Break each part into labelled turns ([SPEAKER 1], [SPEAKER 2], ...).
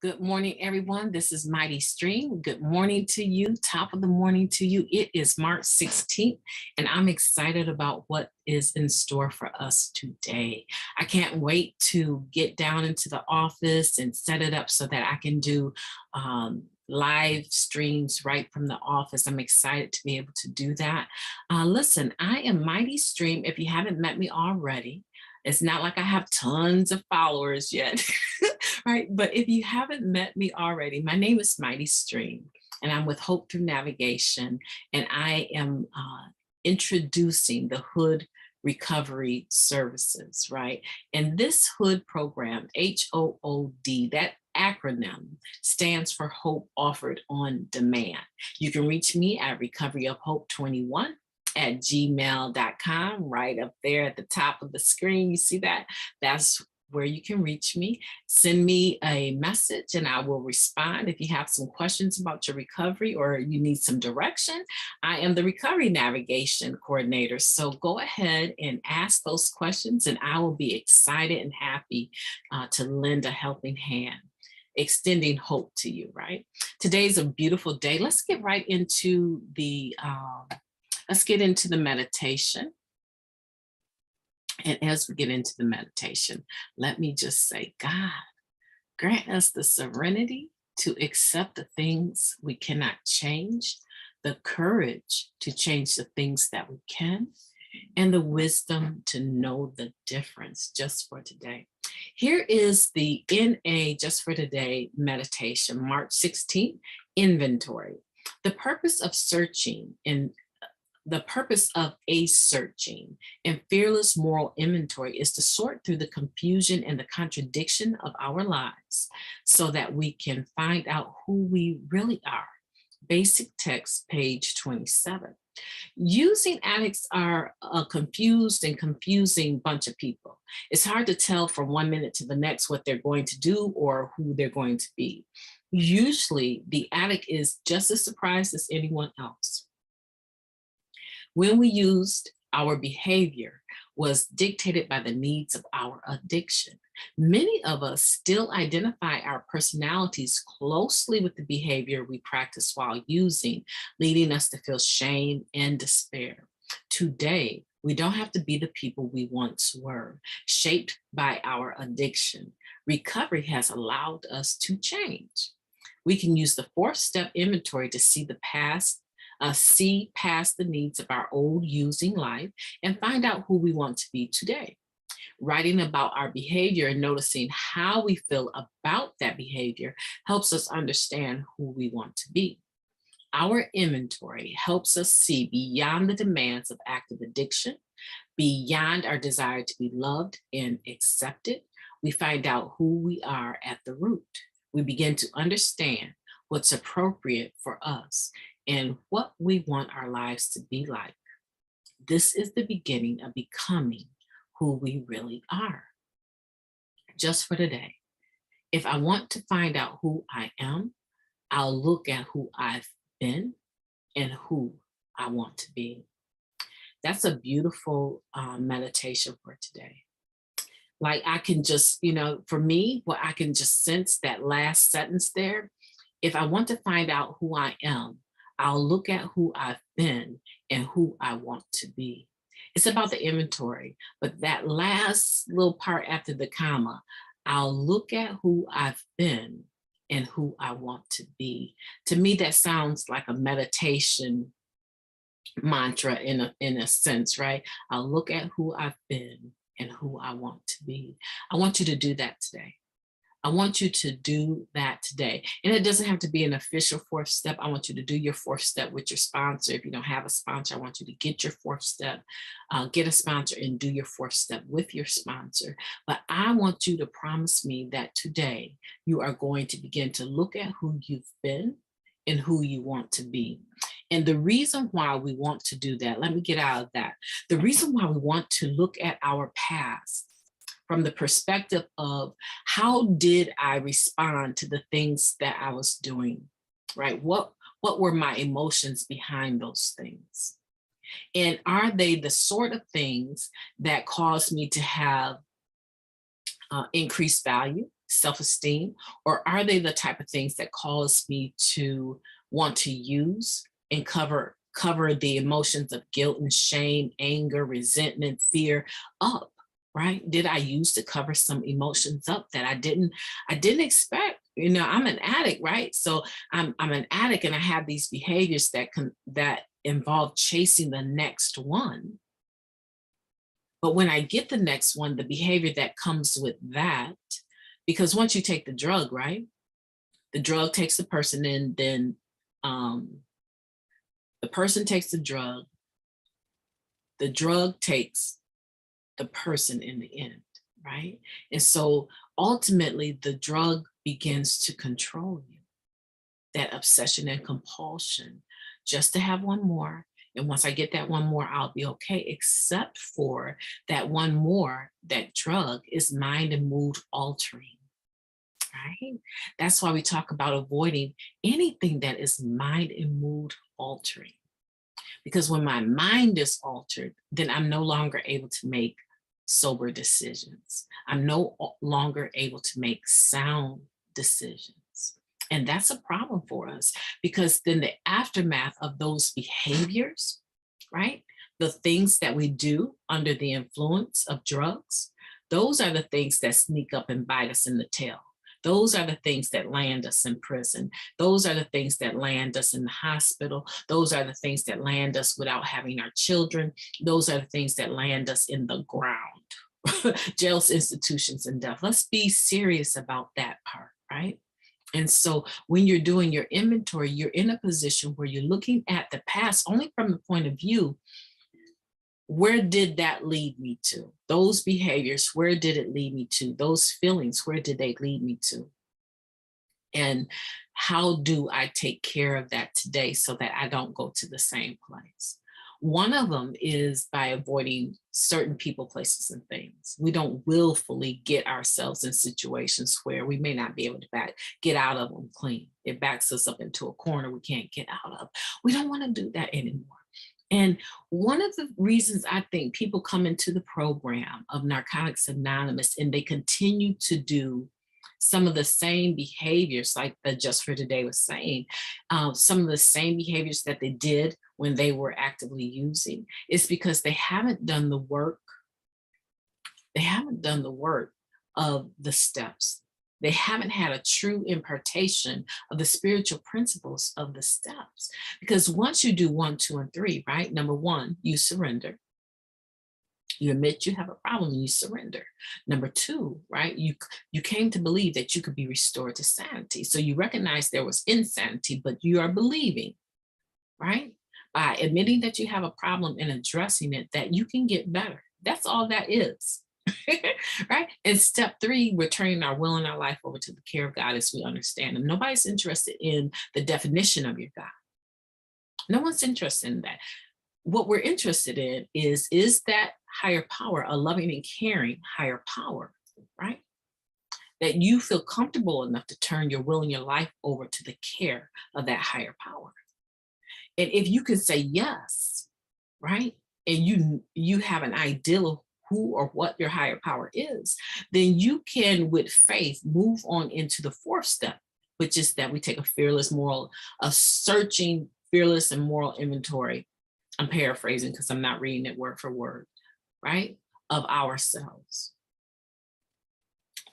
[SPEAKER 1] Good morning, everyone. This is Mighty Stream. Good morning to you. Top of the morning to you. It is March 16th, and I'm excited about what is in store for us today. I can't wait to get down into the office and set it up so that I can do live streams right from the office. I'm excited to be able to do that. Listen, I am Mighty Stream. If you haven't met me already, it's not like I have tons of followers yet, right? But if you haven't met me already, my name is Mighty Stream, and I'm with Hope Through Navigation, and I am introducing the Hood Recovery Services, right? And this Hood program, HOOD, that acronym stands for Hope Offered on Demand. You can reach me at recoveryofhope21@gmail.com, right up there at the top of the screen. You see that? That's where you can reach me. Send me a message and I will respond. If you have some questions about your recovery or you need some direction, I am the Recovery Navigation Coordinator. So go ahead and ask those questions and I will be excited and happy to lend a helping hand, extending hope to you, right? Today's a beautiful day. Let's get right into the meditation. And as we get into the meditation, let me just say, God, grant us the serenity to accept the things we cannot change, the courage to change the things that we can, and the wisdom to know the difference just for today. Here is the NA Just for Today meditation, March 16th, inventory. The purpose of a searching and fearless moral inventory is to sort through the confusion and the contradiction of our lives so that we can find out who we really are. Basic text, page 27. Using addicts are a confused and confusing bunch of people. It's hard to tell from 1 minute to the next what they're going to do or who they're going to be. Usually, the addict is just as surprised as anyone else. When we used, our behavior was dictated by the needs of our addiction. Many of us still identify our personalities closely with the behavior we practice while using, leading us to feel shame and despair. Today, we don't have to be the people we once were, shaped by our addiction. Recovery has allowed us to change. We can use the 4-step inventory to see past the needs of our old using life and find out who we want to be today. Writing about our behavior and noticing how we feel about that behavior helps us understand who we want to be. Our inventory helps us see beyond the demands of active addiction, beyond our desire to be loved and accepted. We find out who we are at the root. We begin to understand what's appropriate for us and what we want our lives to be like. This is the beginning of becoming who we really are. Just for today, if I want to find out who I am, I'll look at who I've been and who I want to be. That's a beautiful meditation for today. Like I can just, for me, what I can just sense that last sentence there. If I want to find out who I am, I'll look at who I've been and who I want to be. It's about the inventory, but that last little part after the comma, I'll look at who I've been and who I want to be. To me, that sounds like a meditation mantra in a sense, right? I'll look at who I've been and who I want to be. I want you to do that today. I want you to do that today. And it doesn't have to be an official 4th step. I want you to do your 4th step with your sponsor. If you don't have a sponsor, I want you to get your 4th step, get a sponsor and do your 4th step with your sponsor. But I want you to promise me that today you are going to begin to look at who you've been and who you want to be. And the reason why we want to do that, let me get out of that. The reason why we want to look at our past from the perspective of how did I respond to the things that I was doing, right? What were my emotions behind those things? And are they the sort of things that caused me to have increased value, self-esteem, or are they the type of things that cause me to want to use and cover the emotions of guilt and shame, anger, resentment, fear up, right? Did I use to cover some emotions up that I didn't expect? You know, I'm an addict, right? So I'm an addict and I have these behaviors that involve chasing the next one. But when I get the next one, the behavior that comes with that, because once you take the drug, right? The drug takes the person in, then um, the person takes the drug takes the person in the end, right? And so ultimately, the drug begins to control you, that obsession and compulsion, just to have one more. And once I get that one more, I'll be okay, except for that one more, that drug is mind and mood altering, right? That's why we talk about avoiding anything that is mind and mood altering. Because when my mind is altered, then I'm no longer able to make sober decisions. I'm no longer able to make sound decisions. And that's a problem for us because then the aftermath of those behaviors, right? The things that we do under the influence of drugs, those are the things that sneak up and bite us in the tail. Those are the things that land us in prison. Those are the things that land us in the hospital. Those are the things that land us without having our children. Those are the things that land us in the ground, jails, institutions, and death. Let's be serious about that part, right? And so when you're doing your inventory, you're in a position where you're looking at the past only from the point of view, where did that lead me to? Those behaviors, where did it lead me to? Those feelings, where did they lead me to? And how do I take care of that today so that I don't go to the same place? One of them is by avoiding certain people, places, and things. We don't willfully get ourselves in situations where we may not be able to get out of them clean. It backs us up into a corner we can't get out of. We don't want to do that anymore. And one of the reasons I think people come into the program of Narcotics Anonymous and they continue to do some of the same behaviors, like the Just for Today was saying, some of the same behaviors that they did when they were actively using, is because they haven't done the work. They haven't done the work of the steps. They haven't had a true impartation of the spiritual principles of the steps. Because once you do 1, 2, and 3, right? Number 1, you surrender. You admit you have a problem and you surrender. Number 2, right? You came to believe that you could be restored to sanity. So you recognize there was insanity, but you are believing, right? By admitting that you have a problem and addressing it, that you can get better. That's all that is. Right? And step 3, we're turning our will and our life over to the care of God as we understand Him. Nobody's interested in the definition of your God. No one's interested in that. What we're interested in is that higher power, a loving and caring higher power, right? That you feel comfortable enough to turn your will and your life over to the care of that higher power. And if you can say yes, right? And you have an ideal of who or what your higher power is, then you can, with faith, move on into the 4th step, which is that we take a searching, fearless, and moral inventory. I'm paraphrasing because I'm not reading it word for word, right? Of ourselves,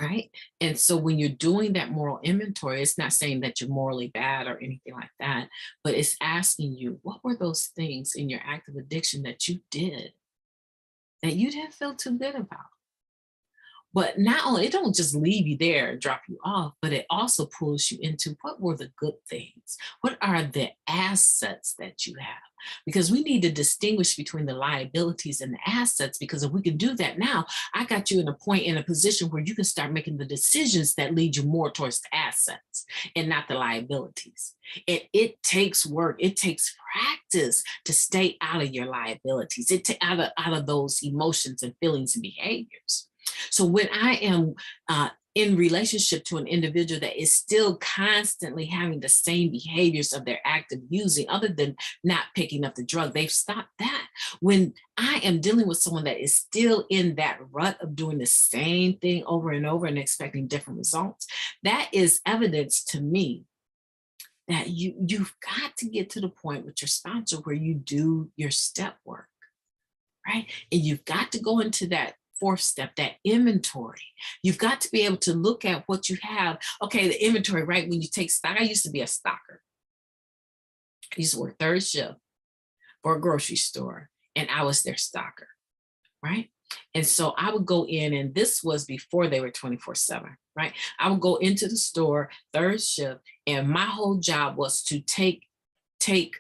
[SPEAKER 1] right? And so when you're doing that moral inventory, it's not saying that you're morally bad or anything like that, but it's asking you, what were those things in your active addiction that you did that you didn't feel too good about? But not only, it don't just leave you there and drop you off, but it also pulls you into what were the good things? What are the assets that you have? Because we need to distinguish between the liabilities and the assets, because if we can do that now, I got you in a position where you can start making the decisions that lead you more towards the assets and not the liabilities. It takes work. It takes practice to stay out of your liabilities, out of those emotions and feelings and behaviors. So when I am in relationship to an individual that is still constantly having the same behaviors of their active using, other than not picking up the drug, they've stopped that. When I am dealing with someone that is still in that rut of doing the same thing over and over and expecting different results, that is evidence to me that you've got to get to the point with your sponsor where you do your step work, right? And you've got to go into that fourth step, that inventory. You've got to be able to look at what you have. Okay, the inventory, right? When you take stock, I used to be a stocker. I used to work third shift for a grocery store, and I was their stocker, right? And so I would go in, and this was before they were 24/7, right? I would go into the store third shift, and my whole job was to take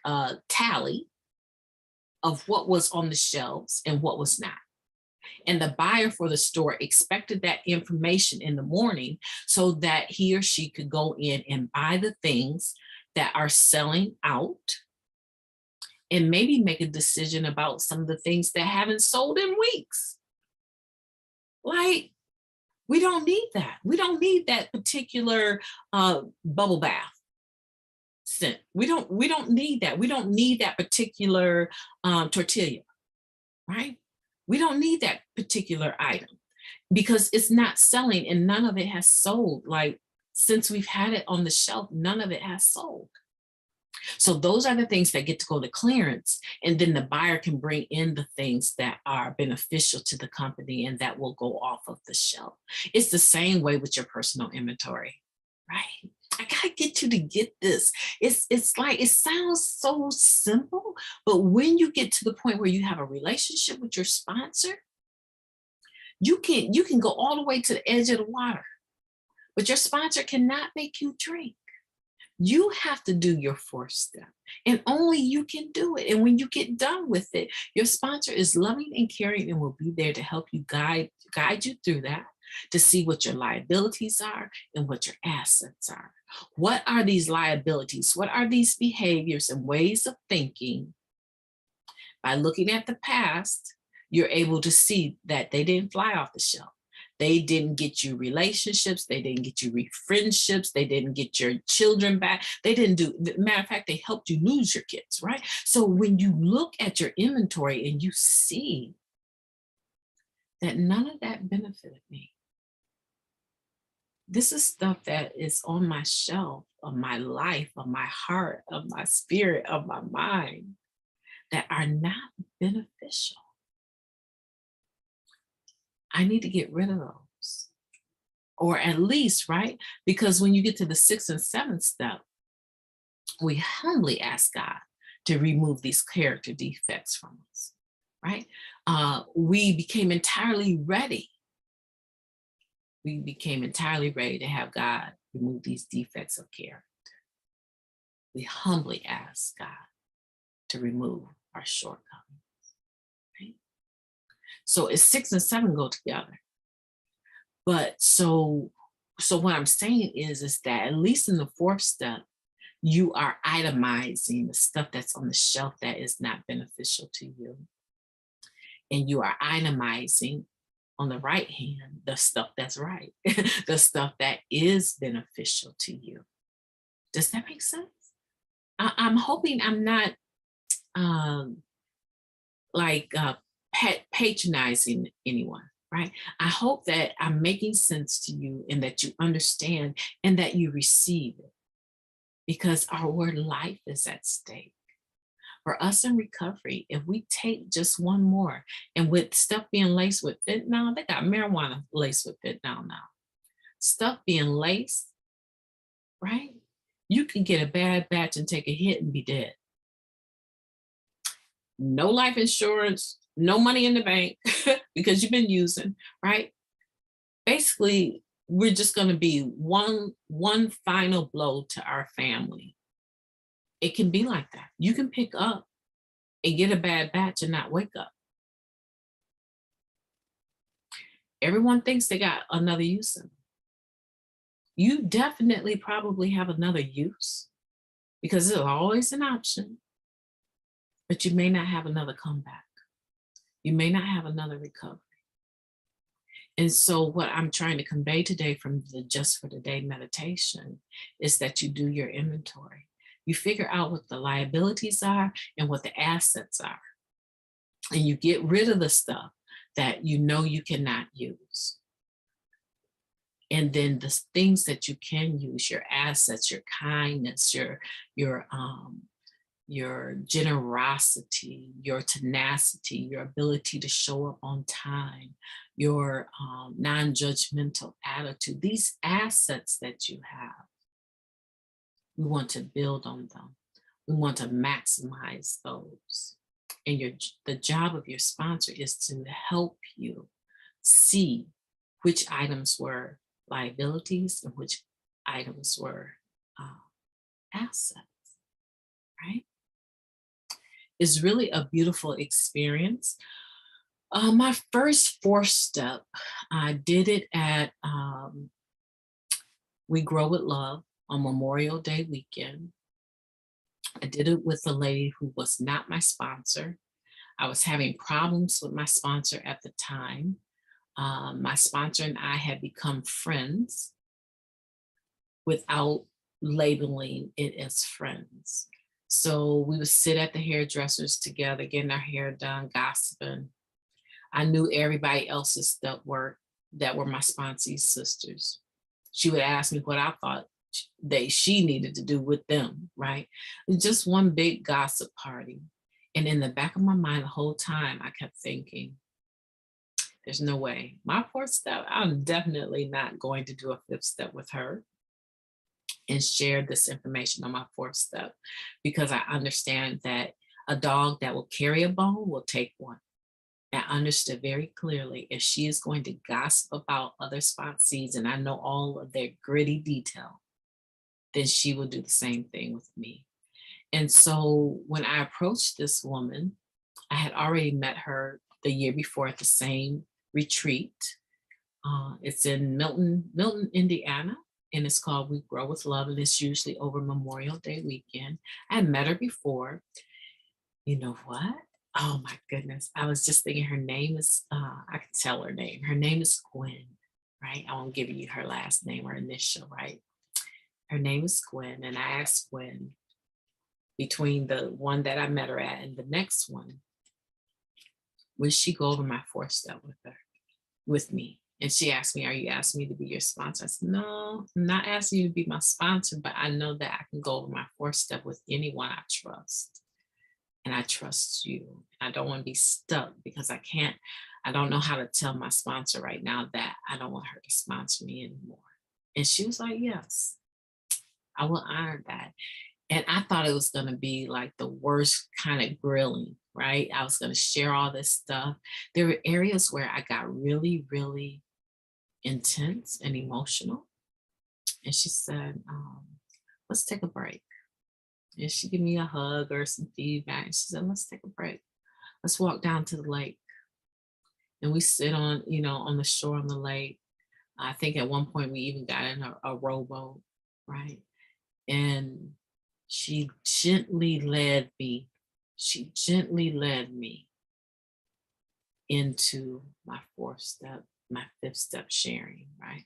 [SPEAKER 1] a tally of what was on the shelves and what was not. And the buyer for the store expected that information in the morning so that he or she could go in and buy the things that are selling out and maybe make a decision about some of the things that haven't sold in weeks. Like, we don't need that. We don't need that particular bubble bath scent. We don't need that. We don't need that particular tortilla, right? We don't need that particular item because it's not selling and none of it has sold. Like, since we've had it on the shelf, none of it has sold. So those are the things that get to go to clearance, and then the buyer can bring in the things that are beneficial to the company and that will go off of the shelf. It's the same way with your personal inventory, right? I gotta get you to get this. It's like, it sounds so simple, but when you get to the point where you have a relationship with your sponsor, you can go all the way to the edge of the water, but your sponsor cannot make you drink. You have to do your fourth step, and only you can do it. And when you get done with it, your sponsor is loving and caring and will be there to help you guide you through that, to see what your liabilities are and what your assets are. What are these liabilities? What are these behaviors and ways of thinking? By looking at the past, you're able to see that they didn't fly off the shelf. They didn't get you relationships. They didn't get you friendships. They didn't get your children back. They didn't do, matter of fact, they helped you lose your kids, right? So when you look at your inventory and you see that none of that benefited me, this is stuff that is on my shelf of my life, of my heart, of my spirit, of my mind, that are not beneficial. I need to get rid of those. Or at least, right? Because when you get to the sixth and seventh step, we humbly ask God to remove these character defects from us, right? We became entirely ready. We became entirely ready to have God remove these defects of character. We humbly ask God to remove our shortcomings. Right? So it's 6 and 7 go together. But so what I'm saying is that at least in the fourth step, you are itemizing the stuff that's on the shelf that is not beneficial to you. And you are itemizing on the right hand the stuff that's right, the stuff that is beneficial to you. Does that make sense? I'm hoping I'm not patronizing anyone, right? I hope that I'm making sense to you and that you understand and that you receive it, because our word life is at stake. For us in recovery, if we take just one more, and with stuff being laced with fentanyl, they got marijuana laced with fentanyl now. Stuff being laced, right? You can get a bad batch and take a hit and be dead. No life insurance, no money in the bank because you've been using, right? Basically, we're just going to be one final blow to our family. It can be like that. You can pick up and get a bad batch and not wake up. Everyone thinks they got another use in them. You definitely probably have another use, because there's always an option, but you may not have another comeback. You may not have another recovery. And so what I'm trying to convey today from the Just for Today meditation is that you do your inventory. You figure out what the liabilities are and what the assets are, and you get rid of the stuff that you know you cannot use. And then the things that you can use, your assets, your kindness, your your generosity, your tenacity, your ability to show up on time, your non-judgmental attitude, these assets that you have, we want to build on them. We want to maximize those. And the job of your sponsor is to help you see which items were liabilities and which items were assets, right? It's really a beautiful experience. My first 4-step, I did it at We Grow with Love on Memorial Day weekend. I did it with a lady who was not my sponsor. I was having problems with my sponsor at the time. My sponsor and I had become friends without labeling it as friends. So we would sit at the hairdressers together, getting our hair done, gossiping. I knew everybody else's that were my sponsee's sisters. She would ask me what I thought she needed to do with them, right? It was just one big gossip party. And in the back of my mind the whole time, I kept thinking, there's no way. My 4th step, I'm definitely not going to do a 5th step with her and share this information on my 4th step, because I understand that a dog that will carry a bone will take one. I understood very clearly if she is going to gossip about other sponsees and I know all of their gritty detail, then she will do the same thing with me. And so when I approached this woman, I had already met her the year before at the same retreat. It's in Milton, Indiana, and it's called We Grow with Love, and it's usually over Memorial Day weekend. I had met her before. You know what? Oh my goodness. I was just thinking her name is, I could tell her name. Her name is Gwen, right? I won't give you her last name or initial, right? Her name is Gwen. And I asked Gwen, between the one that I met her at and the next one, would she go over my 4th step with me? And she asked me, are you asking me to be your sponsor? I said, no, I'm not asking you to be my sponsor, but I know that I can go over my 4th step with anyone I trust. And I trust you. I don't want to be stuck because I don't know how to tell my sponsor right now that I don't want her to sponsor me anymore. And she was like, yes, I will honor that. And I thought it was going to be like the worst kind of grilling, right? I was going to share all this stuff. There were areas where I got really, really intense and emotional. And she said, let's take a break. And she gave me a hug or some feedback. And she said, let's take a break. Let's walk down to the lake. And we sit on, on the shore on the lake. I think at one point we even got in a rowboat, right? And she gently led me into my 4th step, my 5th step sharing, right?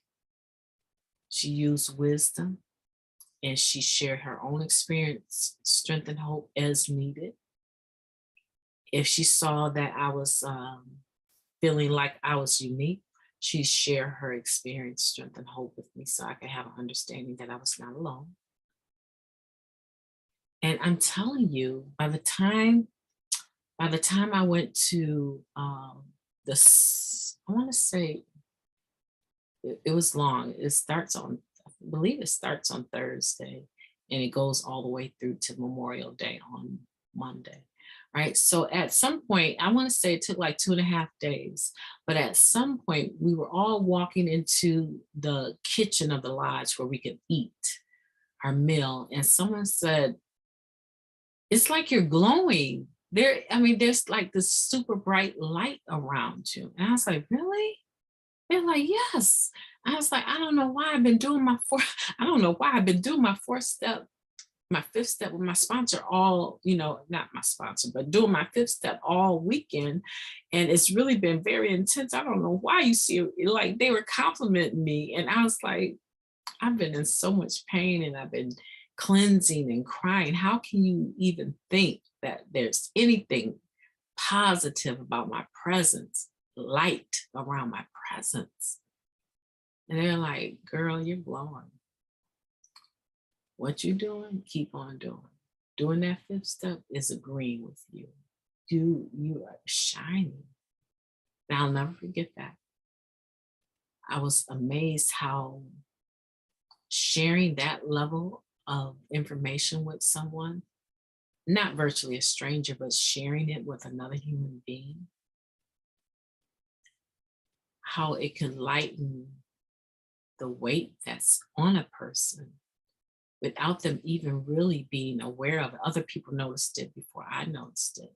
[SPEAKER 1] She used wisdom and she shared her own experience, strength and hope as needed. If she saw that I was feeling like I was unique, she shared her experience, strength and hope with me so I could have an understanding that I was not alone. And I'm telling you, by the time I went to I want to say it was long. I believe it starts on Thursday and it goes all the way through to Memorial Day on Monday, right? So at some point, I want to say it took like 2.5 days, but at some point we were all walking into the kitchen of the lodge where we could eat our meal. And someone said, it's like you're glowing. There's like this super bright light around you. And I was like, really? They're like, yes. I was like, I don't know why I've been doing my 4th step my fifth step with my sponsor all, not my sponsor, but doing my fifth step all weekend. And it's really been very intense. I don't know why you see it, like they were complimenting me. And I was like, I've been in so much pain and I've been cleansing and crying. How can you even think that there's anything positive about my presence, light around my presence? And they're like, girl, you're glowing. What you doing, keep on doing. Doing that fifth step is agreeing with you. You are shining. And I'll never forget that. I was amazed how sharing that level of information with someone, not virtually a stranger, but sharing it with another human being, how it can lighten the weight that's on a person without them even really being aware of it. Other people noticed it before I noticed it.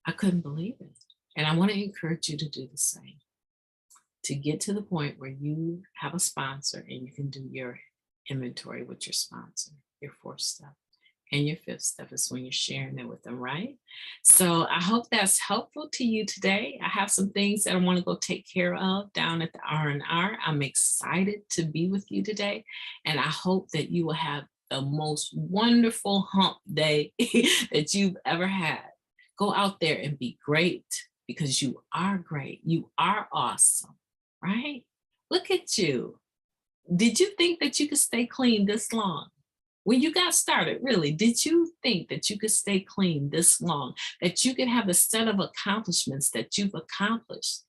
[SPEAKER 1] I couldn't believe it. And I want to encourage you to do the same, to get to the point where you have a sponsor and you can do your inventory with your sponsor, your fourth step. And your fifth step is when you're sharing it with them, right? So I hope that's helpful to you today. I have some things that I want to go take care of down at the R&R. I'm excited to be with you today. And I hope that you will have the most wonderful hump day that you've ever had. Go out there and be great because you are great. You are awesome, right? Look at you. Did you think that you could stay clean this long? When you got started, really, did you think that you could stay clean this long, that you could have the set of accomplishments that you've accomplished,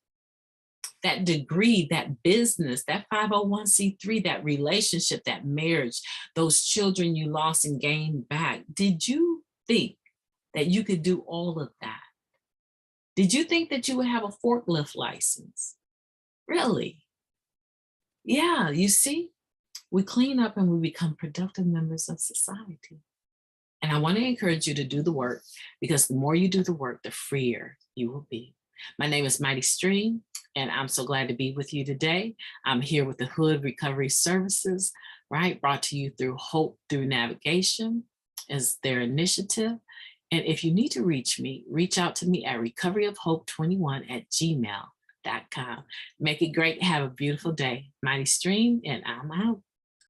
[SPEAKER 1] that degree, that business, that 501c3, that relationship, that marriage, those children you lost and gained back? Did you think that you could do all of that? Did you think that you would have a forklift license? Really? Yeah, you see? We clean up and we become productive members of society. And I want to encourage you to do the work because the more you do the work, the freer you will be. My name is Mighty Stream, and I'm so glad to be with you today. I'm here with the Hood Recovery Services, right? Brought to you through Hope Through Navigation as their initiative. And if you need to reach me, reach out to me at recoveryofhope21@gmail.com. Make it great. Have a beautiful day. Mighty Stream, and I'm out.